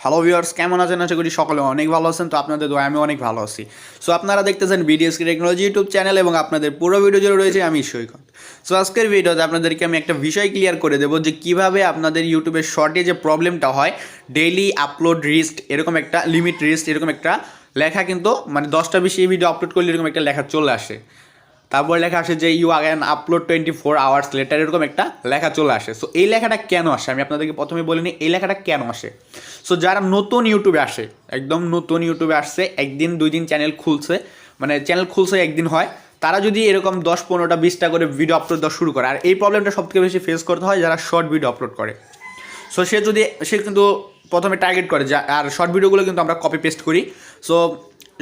Hello viewers, কেমন আছেন? আশা করি সকলে অনেক ভালো আছেন। তো আপনাদের দোয়ায় আমি অনেক ভালো আছি। সো আপনারা দেখতেছেন বিডিএস টেকনোলজি ইউটিউব চ্যানেল এবং আপনাদের পুরো ভিডিও জুড়ে রয়েছে আমি সৈকত। সো আজকের ভিডিওতে আপনাদেরকে আমি একটা বিষয় ক্লিয়ার করে দেবো যে কীভাবে আপনাদের ইউটিউবের শর্টে যে প্রবলেমটা হয়, ডেইলি আপলোড রিস্ট এরকম একটা লিমিট রিস্ট এরকম একটা লেখা কিন্তু মানে 10টা বেশি ভিডিও আপলোড করলে এরকম একটা লেখা চলে আসে। তারপর লেখা আসে যে you again upload 24 hours later, এরকম একটা লেখা চলে আসে। সো এই লেখাটা কেন আসে আমি আপনাদেরকে প্রথমে বলিনি এই লেখাটা কেন আসে। সো যারা নতুন ইউটিউবে আসে, একদম নতুন ইউটিউবে আসছে, একদিন 2 দিন চ্যানেল খুলছে, মানে চ্যানেল খুলছে একদিন হয়, তারা যদি এরকম 10, 15টা, 20টা করে ভিডিও আপলোড দেওয়া শুরু করে, আর এই প্রবলেমটা সবথেকে বেশি ফেস করতে হয় যারা শর্ট ভিডিও আপলোড করে। সো সে কিন্তু প্রথমে টার্গেট করে যা, আর শর্ট ভিডিওগুলো কিন্তু আমরা কপি পেস্ট করি। সো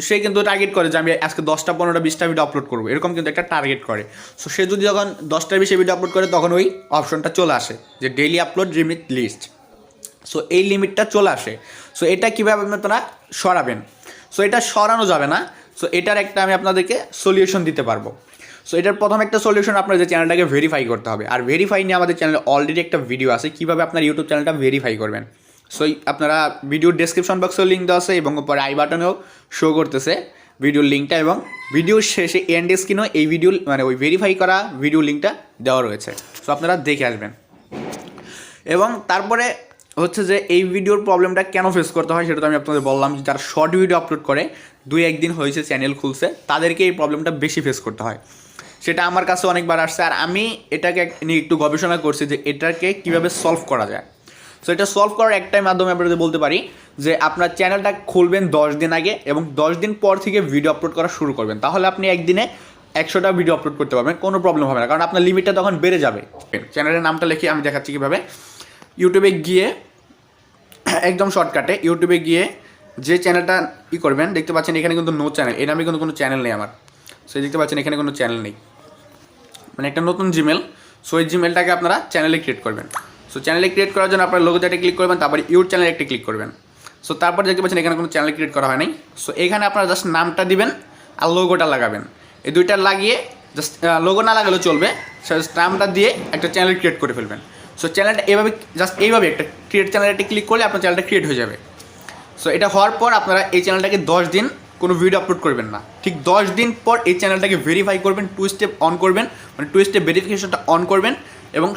সে কিন্তু টার্গেট করে যে আমি আজকে 10টা, 15টা, 20টা ভিডিও আপলোড করবো, এরকম কিন্তু একটা টার্গেট করে। সো সে যদি যখন 10টার বেশি ভিডিও আপলোড করে তখন ওই অপশনটা চলে আসে যে daily upload limit list. So এই লিমিটটা চলে আসে। সো এটা কীভাবে আপনারা সরাবেন? সো এটা সরানো যাবে না। সো এটার একটা আমি আপনাদেরকে সলিউশন দিতে পারবো। সো এটার প্রথম একটা সলিউশন, আপনার যে চ্যানেলটাকে ভেরিফাই করতে হবে। আর ভেরিফাই নিয়ে আমাদের চ্যানেলে অলরেডি একটা ভিডিও আছে কীভাবে আপনার ইউটিউব চ্যানেলটা ভেরিফাই করবেন। সো আপনারা ভিডিওর ডেসক্রিপশন বক্সেও লিঙ্ক দেওয়া আছে এবং উপরে আই বাটনেও শো করতেছে ভিডিওর লিঙ্কটা, এবং ভিডিওর শেষে এন্ড স্ক্রিনেও এই ভিডিও মানে ওই ভেরিফাই করা ভিডিও লিঙ্কটা দেওয়া রয়েছে। সো আপনারা দেখে আসবেন। এবং তারপরে হচ্ছে যে এই ভিডিওর প্রবলেমটা কেন ফেস করতে হয় সেটা তো আমি আপনাদের বললাম। যারা শর্ট ভিডিও আপলোড করে 2-1 দিন হয়েছে চ্যানেল খুলছে, তাদেরকে এই প্রবলেমটা বেশি ফেস করতে হয়। সেটা আমার কাছে অনেকবার আসছে, আর আমি এটাকে নিয়ে একটু গবেষণা করছি যে এটাকে কীভাবে সলভ করা যায়। সো এটা সলভ করার একটাই মাধ্যমে আপনাদের বলতে পারি যে আপনার চ্যানেলটা খুলবেন 10 দিন আগে এবং 10 দিন পর থেকে ভিডিও আপলোড করা শুরু করবেন। তাহলে আপনি একদিনে 100টা ভিডিও আপলোড করতে পারবেন, কোনো প্রবলেম হবে না, কারণ আপনার লিমিটটা তখন বেড়ে যাবে। চ্যানেলের নামটা লিখে আমি দেখাচ্ছি কীভাবে। ইউটিউবে গিয়ে একদম শর্টকাটে ইউটিউবে গিয়ে যে চ্যানেলটা করবেন, দেখতে পাচ্ছেন এখানে কিন্তু নো চ্যানেল, এর নামে কিন্তু কোনো চ্যানেল নেই আমার। সো দেখতে পাচ্ছেন এখানে কোনো চ্যানেল নেই, মানে একটা নতুন জিমেল। সো এই জিমেলটাকে আপনারা চ্যানেলে ক্রিয়েট করবেন। সো চ্যানেলে ক্রিয়েট করার জন্য আপনার লোগোতে একটা ক্লিক করবেন, তারপরে ইউর চ্যানেলে একটা ক্লিক করবেন। সো তারপর দেখতে পাচ্ছেন এখানে কোনো চ্যানেল ক্রিয়েট করা হয় নাই। সো এখানে আপনারা জাস্ট নামটা দিবেন আর লোগোটা লাগাবেন, এই দুইটা লাগিয়ে জাস্ট লোগো না লাগালেও চলবে, জাস্ট নামটা দিয়ে একটা চ্যানেল ক্রিয়েট করে ফেলবেন। সো চ্যানেলটা এভাবে জাস্ট এইভাবে একটা ক্রিয়েট চ্যানেল একটা ক্লিক করলে আপনার চ্যানেলটা ক্রিয়েট হয়ে যাবে। সো এটা হওয়ার পর আপনারা এই চ্যানেলটাকে 10 দিন কোনো ভিডিও আপলোড করবেন না। ঠিক 10 দিন পর এই চ্যানেলটাকে ভেরিফাই করবেন, 2 স্টেপ অন করবেন, মানে 2 স্টেপ ভেরিফিকেশনটা অন করবেন এবং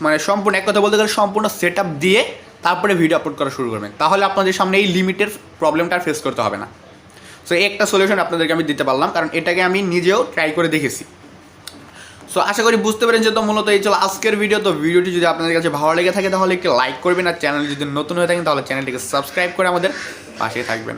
মানে সম্পূর্ণ, এক কথা বলতে গেলে সম্পূর্ণ সেট আপ দিয়ে তারপরে ভিডিও আপলোড করা শুরু করবেন। তাহলে আপনাদের সামনে এই লিমিটের প্রবলেমটা আর ফেস করতে হবে না। সো এই একটা সলিউশন আপনাদেরকে আমি দিতে পারলাম, কারণ এটাকে আমি নিজেও ট্রাই করে দেখেছি। সো আশা করি বুঝতে পেরেন যে তো মূলত এই চলো আজকের ভিডিও। তো ভিডিওটি যদি আপনাদের কাছে ভালো লেগে থাকে তাহলে একটি লাইক করবেন, আর চ্যানেল যদি নতুন হয়ে থাকেন তাহলে চ্যানেলটিকে সাবস্ক্রাইব করে আমাদের পাশে থাকবেন।